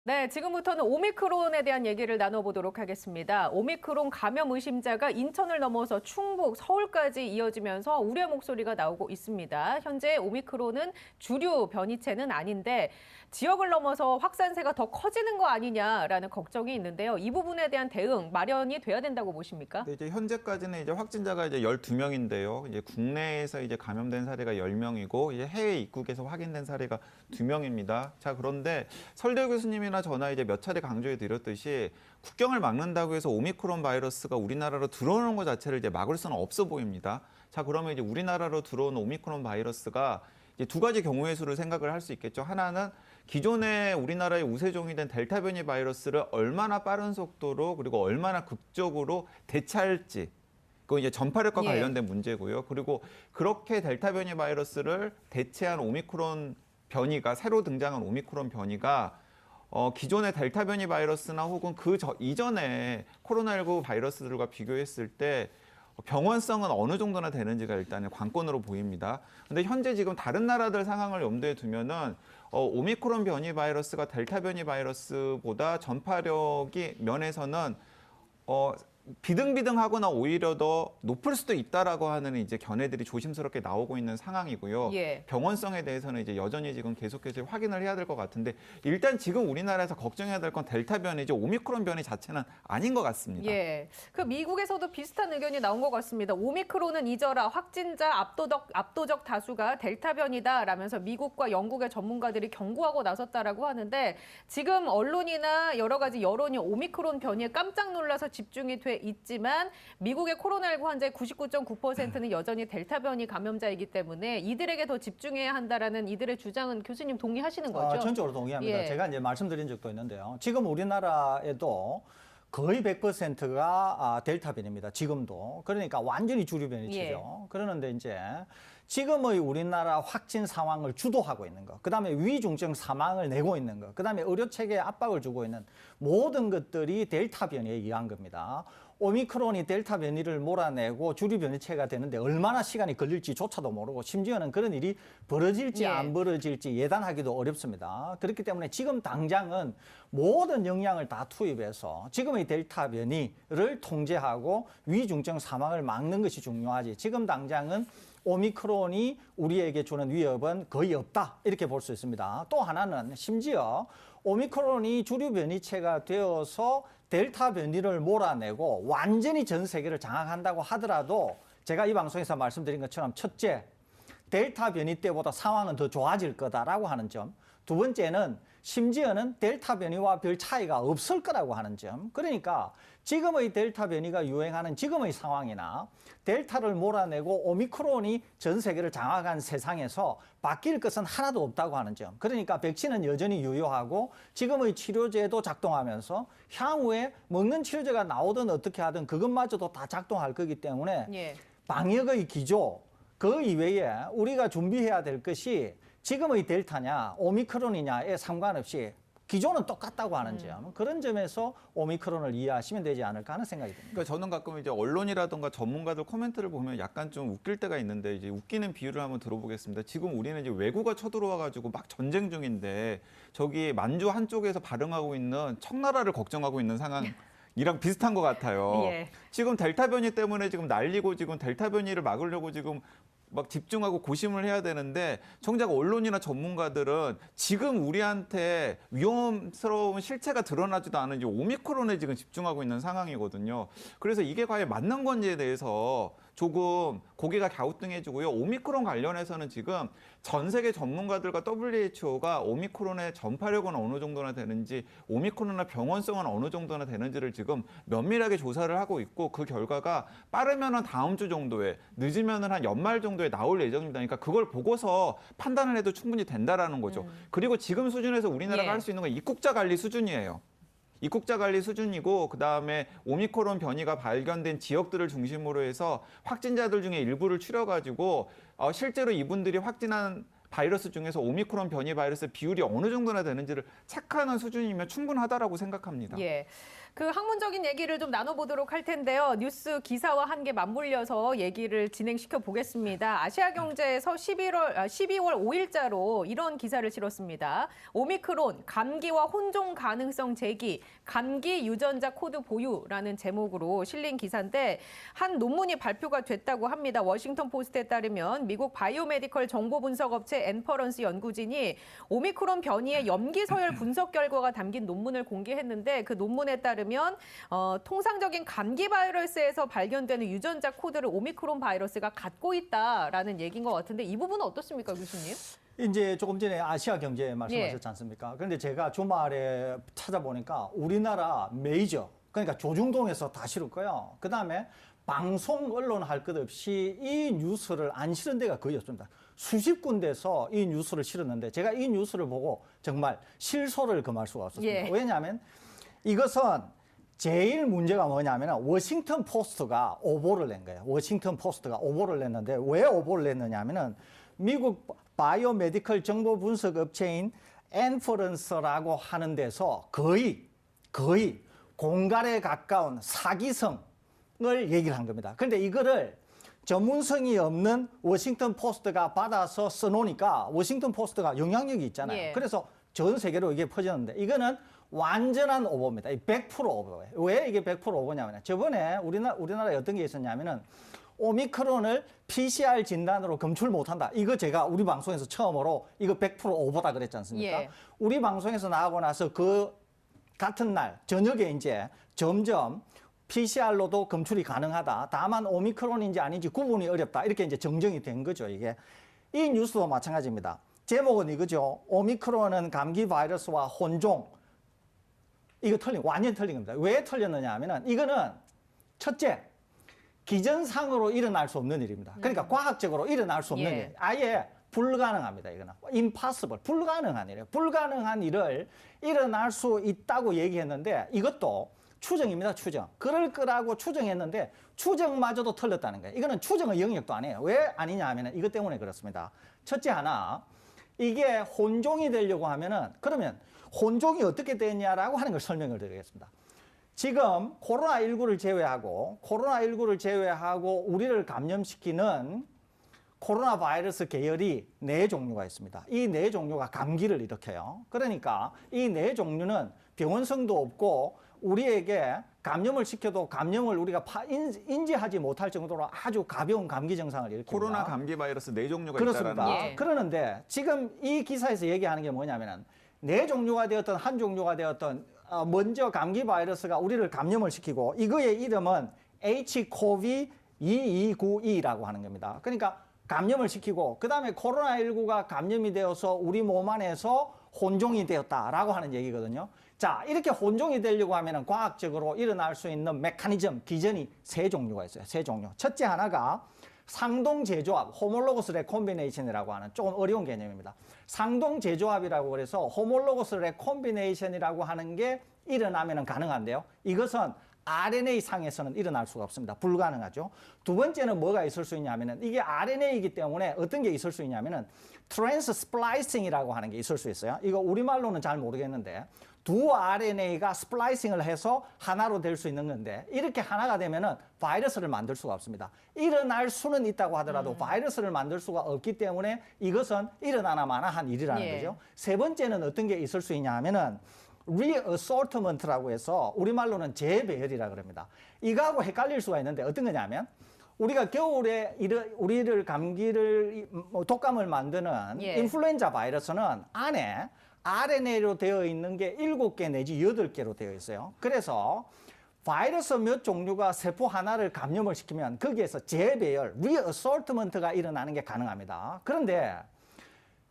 네, 지금부터는 오미크론에 대한 얘기를 나눠보도록 하겠습니다. 오미크론 감염 의심자가 인천을 넘어서 충북, 서울까지 이어지면서 우려의 목소리가 나오고 있습니다. 현재 오미크론은 주류 변이체는 아닌데 지역을 넘어서 확산세가 더 커지는 거 아니냐라는 걱정이 있는데요. 이 부분에 대한 대응 마련이 돼야 된다고 보십니까? 네, 이제 현재까지는 이제 확진자가 이제 12명인데요. 이제 국내에서 이제 감염된 사례가 10명이고 이제 해외 입국에서 확인된 사례가 2명입니다. 자, 그런데 설대 교수님이나 저나 이제 몇 차례 강조해 드렸듯이 국경을 막는다고 해서 오미크론 바이러스가 우리나라로 들어오는 것 자체를 이제 막을 수는 없어 보입니다. 자, 그러면 이제 우리나라로 들어온 오미크론 바이러스가 이제 두 가지 경우의 수를 생각을 할 수 있겠죠. 하나는 기존에 우리나라의 우세종이 된 델타 변이 바이러스를 얼마나 빠른 속도로 그리고 얼마나 극적으로 대체할지. 그건 이제 전파력과 관련된 문제고요. 그리고 그렇게 델타 변이 바이러스를 대체한 오미크론 변이가 새로 등장한 오미크론 변이가 기존의 델타 변이 바이러스나 혹은 이전에 코로나19 바이러스들과 비교했을 때 병원성은 어느 정도나 되는지가 일단은 관건으로 보입니다. 근데 현재 지금 다른 나라들 상황을 염두에 두면은 오미크론 변이 바이러스가 델타 변이 바이러스보다 전파력이 면에서는 비등비등하거나 오히려 더 높을 수도 있다라고 하는 이제 견해들이 조심스럽게 나오고 있는 상황이고요. 병원성에 대해서는 이제 여전히 지금 계속해서 확인을 해야 될 것 같은데 일단 지금 우리나라에서 걱정해야 될 건 델타 변이죠. 오미크론 변이 자체는 아닌 것 같습니다. 예, 그 미국에서도 비슷한 의견이 나온 것 같습니다. 오미크론은 잊어라. 확진자 압도적 다수가 델타 변이다라면서 미국과 영국의 전문가들이 경고하고 나섰다라고 하는데 지금 언론이나 여러 가지 여론이 오미크론 변이에 깜짝 놀라서 집중이 돼 있지만 미국의 코로나19 환자의 99.9%는 여전히 델타 변이 감염자이기 때문에 이들에게 더 집중해야 한다라는 이들의 주장은 교수님 동의하시는 거죠? 전적으로 동의합니다. 제가 이제 말씀드린 적도 있는데요. 지금 우리나라에도 거의 100%가 델타 변입니다. 지금도. 그러니까 완전히 주류 변이치죠. 그러는데 이제 지금의 우리나라 확진 상황을 주도하고 있는 것, 그다음에 위중증 사망을 내고 있는 것, 그다음에 의료 체계에 압박을 주고 있는 모든 것들이 델타 변이에 의한 겁니다. 오미크론이 델타 변이를 몰아내고 주류 변이체가 되는데 얼마나 시간이 걸릴지조차도 모르고 심지어는 그런 일이 벌어질지 안 벌어질지 예단하기도 어렵습니다. 그렇기 때문에 지금 당장은 모든 역량을 다 투입해서 지금의 델타 변이를 통제하고 위중증 사망을 막는 것이 중요하지. 지금 당장은 오미크론이 우리에게 주는 위협은 거의 없다 이렇게 볼 수 있습니다. 또 하나는 심지어 오미크론이 주류 변이체가 되어서 델타 변이를 몰아내고 완전히 전 세계를 장악한다고 하더라도 제가 이 방송에서 말씀드린 것처럼 첫째, 델타 변이 때보다 상황은 더 좋아질 거다라고 하는 점. 두 번째는 심지어는 델타 변이와 별 차이가 없을 거라고 하는 점. 그러니까 지금의 델타 변이가 유행하는 지금의 상황이나 델타를 몰아내고 오미크론이 전 세계를 장악한 세상에서 바뀔 것은 하나도 없다고 하는 점. 그러니까 백신은 여전히 유효하고 지금의 치료제도 작동하면서 향후에 먹는 치료제가 나오든 어떻게 하든 그것마저도 다 작동할 거기 때문에 방역의 기조, 그 이외에 우리가 준비해야 될 것이 지금의 델타냐 오미크론이냐에 상관없이 기존은 똑같다고 하는 점, 그런 점에서 오미크론을 이해하시면 되지 않을까 하는 생각이 듭니다. 그러니까 저는 가끔 이제 언론이라든가 전문가들 코멘트를 보면 약간 좀 웃길 때가 있는데 이제 웃기는 비유를 한번 들어보겠습니다. 지금 우리는 이제 외구가 쳐들어와가지고 막 전쟁 중인데 저기 만주 한쪽에서 발응하고 있는 청나라를 걱정하고 있는 상황. 이랑 비슷한 것 같아요. 지금 델타 변이 때문에 지금 난리고 지금 델타 변이를 막으려고 지금 막 집중하고 고심을 해야 되는데 정작 언론이나 전문가들은 지금 우리한테 위험스러운 실체가 드러나지도 않은 이제 오미크론에 지금 집중하고 있는 상황이거든요. 그래서 이게 과연 맞는 건지에 대해서 조금 고개가 갸우뚱해지고요. 오미크론 관련해서는 지금 전 세계 전문가들과 WHO가 오미크론의 전파력은 어느 정도나 되는지, 오미크론의 병원성은 어느 정도나 되는지를 지금 면밀하게 조사를 하고 있고 그 결과가 빠르면은 다음 주 정도에, 늦으면은 한 연말 정도에 나올 예정입니다. 그러니까 그걸 보고서 판단을 해도 충분히 된다라는 거죠. 그리고 지금 수준에서 우리나라가 할 수 있는 건 입국자 관리 수준이에요. 입국자 관리 수준이고 그다음에 오미크론 변이가 발견된 지역들을 중심으로 해서 확진자들 중에 일부를 추려가지고 실제로 이분들이 확진한 바이러스 중에서 오미크론 변이 바이러스 비율이 어느 정도나 되는지를 체크하는 수준이면 충분하다라고 생각합니다. 그 학문적인 얘기를 좀 나눠보도록 할 텐데요. 뉴스 기사와 함께 맞물려서 얘기를 진행시켜 보겠습니다. 아시아경제에서 12월 5일자로 이런 기사를 실었습니다. 오미크론, 감기와 혼종 가능성 제기, 감기 유전자 코드 보유라는 제목으로 실린 기사인데 한 논문이 발표가 됐다고 합니다. 워싱턴 포스트에 따르면 미국 바이오메디컬 정보 분석 업체 엔퍼런스 연구진이 오미크론 변이의 염기 서열 분석 결과가 담긴 논문을 공개했는데 그 논문에 따르면 통상적인 감기 바이러스에서 발견되는 유전자 코드를 오미크론 바이러스가 갖고 있다라는 얘기인 것 같은데 이 부분은 어떻습니까, 교수님? 이제 조금 전에 아시아 경제 말씀하셨지 않습니까? 그런데 제가 주말에 찾아보니까 우리나라 메이저, 그러니까 조중동에서 다 실었고요. 그다음에 방송 언론 할 것 없이 이 뉴스를 안 실은 데가 거의 없습니다. 수십 군데서 이 뉴스를 실었는데 제가 이 뉴스를 보고 정말 실소를 금할 수가 없었습니다. 예. 왜냐하면 이것은 제일 문제가 뭐냐면 워싱턴 포스트가 오보를 낸 거예요. 워싱턴 포스트가 오보를 냈는데 왜 오보를 냈느냐 하면은 미국 바이오메디컬 정보 분석 업체인 엔퍼런스라고 하는 데서 거의 공갈에 가까운 사기성을 얘기를 한 겁니다. 그런데 이거를 전문성이 없는 워싱턴 포스트가 받아서 써놓으니까 워싱턴 포스트가 영향력이 있잖아요. 예. 그래서 전 세계로 이게 퍼졌는데 이거는 완전한 오보입니다. 100% 오보예요. 왜 이게 100% 오보냐면 저번에 우리나라에 어떤 게 있었냐면은 오미크론을 PCR 진단으로 검출 못한다. 이거 제가 우리 방송에서 처음으로 이거 100% 오보다 그랬지 않습니까? 예. 우리 방송에서 나가고 나서 그 같은 날 저녁에 이제 점점 PCR로도 검출이 가능하다. 다만 오미크론인지 아닌지 구분이 어렵다. 이렇게 이제 정정이 된 거죠, 이게. 이 뉴스도 마찬가지입니다. 제목은 이거죠. 오미크론은 감기 바이러스와 혼종. 이거 완전 틀린 겁니다. 왜 틀렸느냐 하면은 이거는 첫째, 기전상으로 일어날 수 없는 일입니다. 그러니까 과학적으로 일어날 수 없는 예. 일. 아예 불가능합니다. 이거는 impossible, 불가능한 일이에요. 불가능한 일을 일어날 수 있다고 얘기했는데 이것도 추정입니다. 추정. 그럴 거라고 추정했는데 추정마저도 틀렸다는 거예요. 이거는 추정의 영역도 아니에요. 왜 아니냐 하면 이것 때문에 그렇습니다. 첫째 하나, 이게 혼종이 되려고 하면은 그러면 혼종이 어떻게 되냐라고 하는 걸 설명을 드리겠습니다. 지금 코로나19를 제외하고 우리를 감염시키는 코로나 바이러스 계열이 4종류가 있습니다. 이 4종류가 감기를 일으켜요. 그러니까 이 4종류는 병원성도 없고 우리에게 감염을 시켜도 감염을 우리가 인지하지 못할 정도로 아주 가벼운 감기 증상을 일으킵니다. 코로나 감기 바이러스 4종류가 그렇습니다. 있다라는 예. 그러는데 지금 이 기사에서 얘기하는 게 뭐냐면은 4종류가 되었던 한 종류가 되었던 먼저 감기 바이러스가 우리를 감염을 시키고 이거의 이름은 HCOV2292라고 하는 겁니다. 그러니까 감염을 시키고 그다음에 코로나19가 감염이 되어서 우리 몸 안에서 혼종이 되었다라고 하는 얘기거든요. 자, 이렇게 혼종이 되려고 하면은 과학적으로 일어날 수 있는 메커니즘, 기전이 3종류가 있어요. 3종류. 첫째 하나가 상동 재조합, 호몰로거스 레콤비네이션이라고 하는 조금 어려운 개념입니다. 상동 재조합이라고 그래서 호몰로거스 레콤비네이션이라고 하는 게 일어나면 가능한데요. 이것은 RNA 상에서는 일어날 수가 없습니다. 불가능하죠. 두 번째는 뭐가 있을 수 있냐면은 이게 RNA이기 때문에 어떤 게 있을 수 있냐면은 트랜스 스플라이싱이라고 하는 게 있을 수 있어요. 이거 우리말로는 잘 모르겠는데 두 RNA가 스플라이싱을 해서 하나로 될 수 있는 건데 이렇게 하나가 되면은 바이러스를 만들 수가 없습니다. 일어날 수는 있다고 하더라도 바이러스를 만들 수가 없기 때문에 이것은 일어나나 마나 한 일이라는 예. 거죠. 세 번째는 어떤 게 있을 수 있냐 하면은 reassortment라고 해서 우리말로는 재배열이라고 그럽니다. 이거하고 헷갈릴 수가 있는데 어떤 거냐면 우리가 겨울에 우리를 감기를 독감을 만드는 예. 인플루엔자 바이러스는 안에 RNA로 되어 있는 게 7개 내지 8개로 되어 있어요. 그래서 바이러스 몇 종류가 세포 하나를 감염을 시키면 거기에서 재배열, reassortment가 일어나는 게 가능합니다. 그런데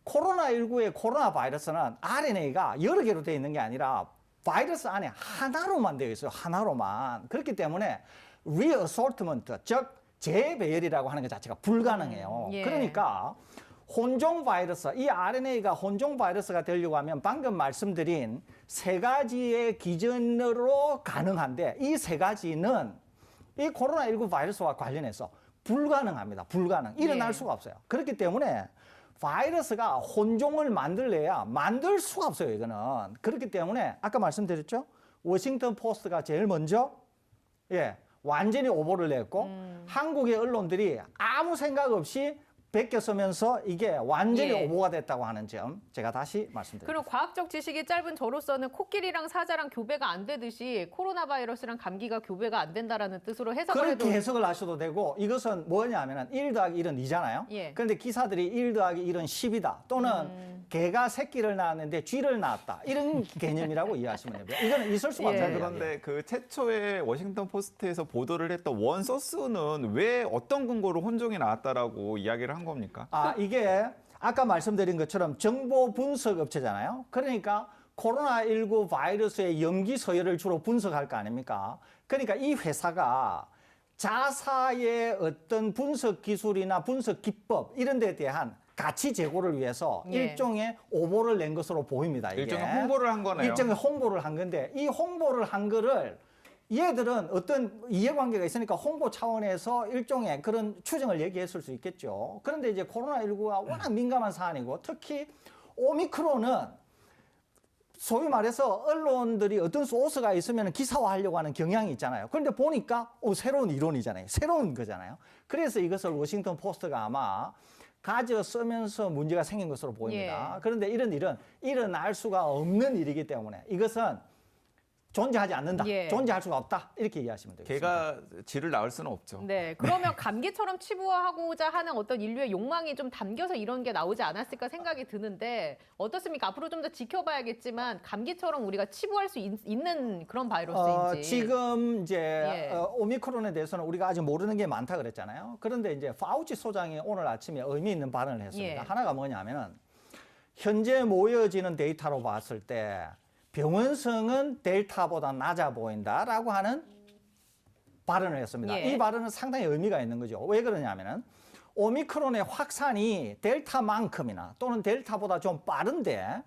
코로나19의 코로나 바이러스는 RNA가 여러 개로 되어 있는 게 아니라 바이러스 안에 하나로만 되어 있어요. 하나로만. 그렇기 때문에 reassortment, 즉 재배열이라고 하는 것 자체가 불가능해요. 예. 그러니까 혼종 바이러스, 이 RNA가 혼종 바이러스가 되려고 하면 방금 말씀드린 3가지의 기전으로 가능한데 이 3가지는 이 코로나19 바이러스와 관련해서 불가능합니다. 불가능. 일어날 예. 수가 없어요. 그렇기 때문에 바이러스가 혼종을 만들래야 만들 수가 없어요. 이거는. 그렇기 때문에 아까 말씀드렸죠? 워싱턴 포스트가 제일 먼저 완전히 오보를 냈고 한국의 언론들이 아무 생각 없이 베껴 쓰면서 이게 완전히 오보가 됐다고 하는 점 제가 다시 말씀드립니다. 그럼 과학적 지식이 짧은 저로서는 코끼리랑 사자랑 교배가 안 되듯이 코로나 바이러스랑 감기가 교배가 안 된다라는 뜻으로 해석을 해도 그렇게 해석을 하셔도 되고 이것은 뭐냐면은 1 더하기 1은 2잖아요. 그런데 기사들이 1 더하기 1은 10이다. 또는 개가 새끼를 낳았는데 쥐를 낳았다. 이런 개념이라고 이해하시면 됩니다. 이거는 있을 수가 없는 거예요. 그런데 그 최초에 워싱턴 포스트에서 보도를 했던 원 소스는 왜 어떤 근거로 혼종이 나왔다라고 이야기를 한 겁니까? 이게 아까 말씀드린 것처럼 정보 분석 업체잖아요. 그러니까 코로나19 바이러스의 염기 서열을 주로 분석할 거 아닙니까? 그러니까 이 회사가 자사의 어떤 분석 기술이나 분석 기법 이런 데에 대한 가치 제고를 위해서 일종의 오보를 낸 것으로 보입니다. 이게. 일종의 홍보를 한 거네요. 일종의 홍보를 한 건데 이 홍보를 한 거를 얘들은 어떤 이해관계가 있으니까 홍보 차원에서 일종의 그런 추정을 얘기했을 수 있겠죠. 그런데 이제 코로나19가 워낙 민감한 사안이고 특히 오미크론은 소위 말해서 언론들이 어떤 소스가 있으면 기사화하려고 하는 경향이 있잖아요. 그런데 보니까 새로운 이론이잖아요. 새로운 거잖아요. 그래서 이것을 워싱턴 포스트가 아마 가져 쓰면서 문제가 생긴 것으로 보입니다. 그런데 이런 일은 일어날 수가 없는 일이기 때문에 이것은 존재하지 않는다. 존재할 수가 없다. 이렇게 이해하시면 되겠습니다. 개가 쥐를 낳을 수는 없죠. 네, 그러면 감기처럼 치부하고자 하는 어떤 인류의 욕망이 좀 담겨서 이런 게 나오지 않았을까 생각이 드는데 어떻습니까? 앞으로 좀 더 지켜봐야겠지만 감기처럼 우리가 치부할 수 있는 그런 바이러스인지. 지금 이제 오미크론에 대해서는 우리가 아직 모르는 게 많다 그랬잖아요. 그런데 이제 파우치 소장이 오늘 아침에 의미 있는 발언을 했습니다. 하나가 뭐냐면은 현재 모여지는 데이터로 봤을 때 병원성은 델타보다 낮아 보인다라고 하는 발언을 했습니다. 이 발언은 상당히 의미가 있는 거죠. 왜 그러냐면은 오미크론의 확산이 델타만큼이나 또는 델타보다 좀 빠른데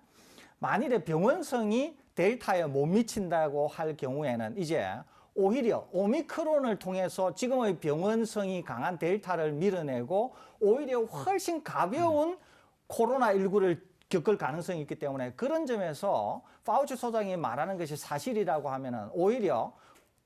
만일에 병원성이 델타에 못 미친다고 할 경우에는 이제 오히려 오미크론을 통해서 지금의 병원성이 강한 델타를 밀어내고 오히려 훨씬 가벼운 코로나19를 겪을 가능성이 있기 때문에 그런 점에서 파우치 소장이 말하는 것이 사실이라고 하면은 오히려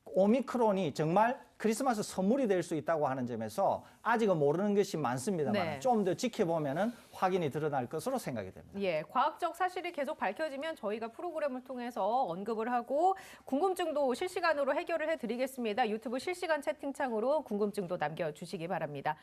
오미크론이 정말 크리스마스 선물이 될 수 있다고 하는 점에서 아직은 모르는 것이 많습니다만 좀 더 지켜보면은 확인이 드러날 것으로 생각이 됩니다. 과학적 사실이 계속 밝혀지면 저희가 프로그램을 통해서 언급을 하고 궁금증도 실시간으로 해결을 해드리겠습니다. 유튜브 실시간 채팅창으로 궁금증도 남겨주시기 바랍니다.